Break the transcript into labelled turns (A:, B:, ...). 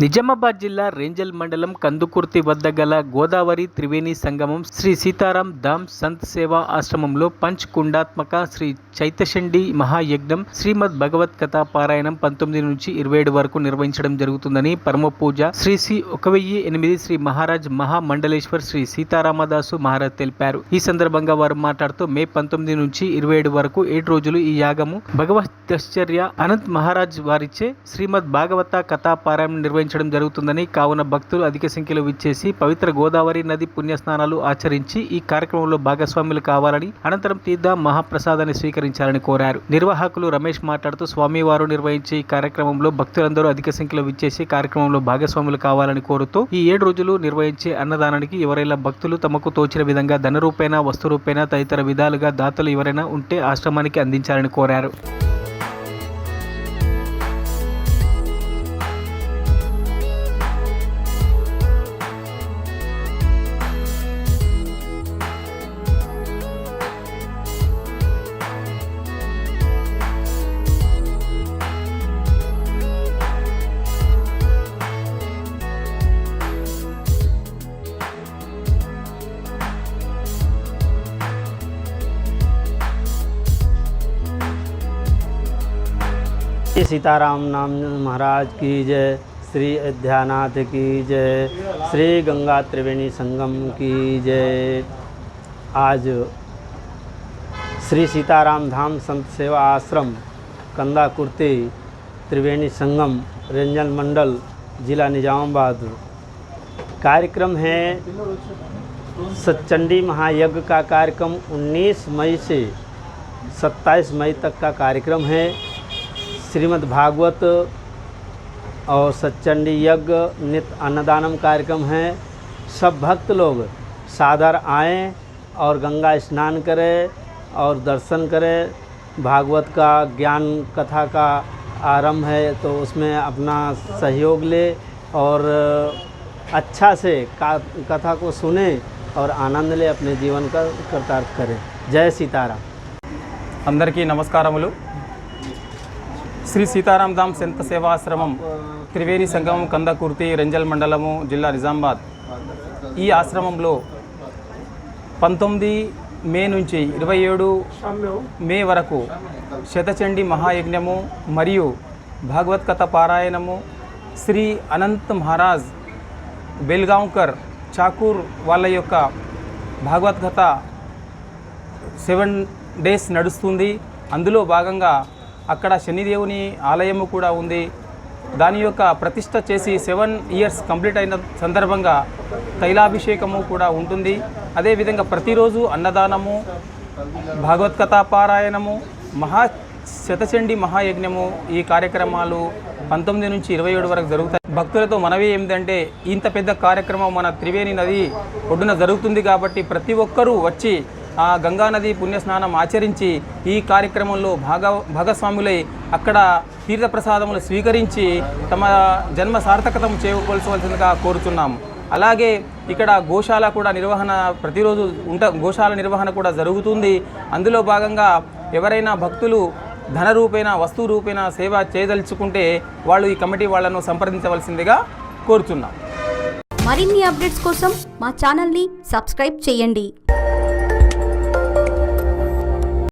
A: నిజామాబాద్ జిల్లా రేంజల్ మండలం కందుకుర్తి వద్ద గల గోదావరి త్రివేణి సంగమం శ్రీ సీతారాం ధామ్ సంత్ సేవా ఆశ్రమంలో పంచ్ కుండాత్మక శ్రీ చైతషండి మహాయజ్ఞం శ్రీమద్ భగవత్ కథా పారాయణం 19 నుంచి 27 వరకు నిర్వహించడం జరుగుతుందని పరమ పూజ శ్రీ 1008 శ్రీ మహారాజ్ మహామండలేశ్వర్ శ్రీ సీతారామదాసు మహారాజ్ తెలిపారు. ఈ సందర్భంగా వారు మాట్లాడుతూ మే 19 నుంచి 27 వరకు 7 రోజులు ఈ యాగము భగవతాశ్చర్య అనంత్ మహారాజ్ వారిచే శ్రీమద్ భాగవత కథా పారాయణం నిర్వహించడం జరుగుతుందని, కావున భక్తులు అధిక సంఖ్యలో విచ్చేసి పవిత్ర గోదావరి నది పుణ్యస్నానాలు ఆచరించి ఈ కార్యక్రమంలో భాగస్వాములు కావాలని, అనంతరం తీర్థ మహాప్రసాదాన్ని స్వీకరించాలని కోరారు. నిర్వాహకులు రమేష్ మాట్లాడుతూ స్వామివారు నిర్వహించే ఈ కార్యక్రమంలో భక్తులందరూ అధిక సంఖ్యలో విచ్చేసి కార్యక్రమంలో భాగస్వాములు కావాలని కోరుతూ ఈ 7 రోజులు నిర్వహించే అన్నదానానికి ఎవరైనా భక్తులు తమకు తోచిన విధంగా ధన రూపేణ, వస్తు రూపేణ తదితర విధాలుగా దాతలు ఎవరైనా ఉంటే ఆశ్రమానికి అందించాలని కోరారు.
B: श्री सीताराम नाम महाराज की जय, श्री अयोध्यानाथ की जय, श्री गंगा त्रिवेणी संगम की जय। आज श्री सीताराम धाम संत सेवा आश्रम कंदाकुर्ती त्रिवेणी संगम रेंजल मंडल जिला निजामाबाद कार्यक्रम है। सच्चंडी महायज्ञ का कार्यक्रम 19 मई से 27 मई तक का कार्यक्रम है। श्रीमद् भागवत और सच्चंडी यज्ञ नित्य अन्नदानम कार्यक्रम है। सब भक्त लोग सादर आएँ और गंगा स्नान करें और दर्शन करें। भागवत का ज्ञान कथा का आरंभ है तो उसमें अपना सहयोग ले और अच्छा से कथा को सुने और आनंद ले, अपने जीवन का कृतार्थ करें। जय सीताराम।
C: अंदरिकी नमस्कारमुलु। శ్రీ సీతారాం ధామ్ సంత సేవాశ్రమం త్రివేణి సంగమం కందకుర్తి రెంజల్ మండలము జిల్లా నిజామాబాద్. ఈ ఆశ్రమంలో 19 మే నుంచి 27 మే వరకు శతచండీ మహాయజ్ఞము మరియు భాగవత్ కథ పారాయణము శ్రీ అనంత్ మహారాజ్ బెల్గాంకర్ చాకూర్ వాళ్ళ యొక్క భాగవత్ కథ 7 డేస్ నడుస్తుంది. అందులో భాగంగా అక్కడ శనిదేవుని ఆలయము కూడా ఉంది. దాని యొక్క ప్రతిష్ట చేసి 7 ఇయర్స్ కంప్లీట్ అయిన సందర్భంగా తైలాభిషేకము కూడా ఉంటుంది. అదేవిధంగా ప్రతిరోజు అన్నదానము, భాగవత్ కథా పారాయణము, శతచండీ మహాయజ్ఞము ఈ కార్యక్రమాలు 19 నుంచి 27 వరకు జరుగుతాయి. భక్తులతో మనవి ఏమిటంటే ఇంత పెద్ద కార్యక్రమం మన త్రివేణి నది ఒడ్డున జరుగుతుంది కాబట్టి ప్రతి ఒక్కరూ వచ్చి ఆ గంగానది పుణ్యస్నానం ఆచరించి ఈ కార్యక్రమంలో భాగస్వాములై అక్కడ తీర్థప్రసాదములు స్వీకరించి తమ జన్మ సార్థకతం చేసుకోవాల్సిందిగా కోరుతున్నాము. అలాగే ఇక్కడ గోశాల కూడా నిర్వహణ ప్రతిరోజు గోశాల నిర్వహణ కూడా జరుగుతుంది. అందులో భాగంగా ఎవరైనా భక్తులు ధన రూపేణ, వస్తు రూపేణ సేవ చేయదలుచుకుంటే వాళ్ళు ఈ కమిటీ వాళ్ళను సంప్రదించవలసిందిగా కోరుతున్నాం.
D: మరిన్ని అప్డేట్స్ కోసం మా ఛానల్ని సబ్స్క్రైబ్ చేయండి.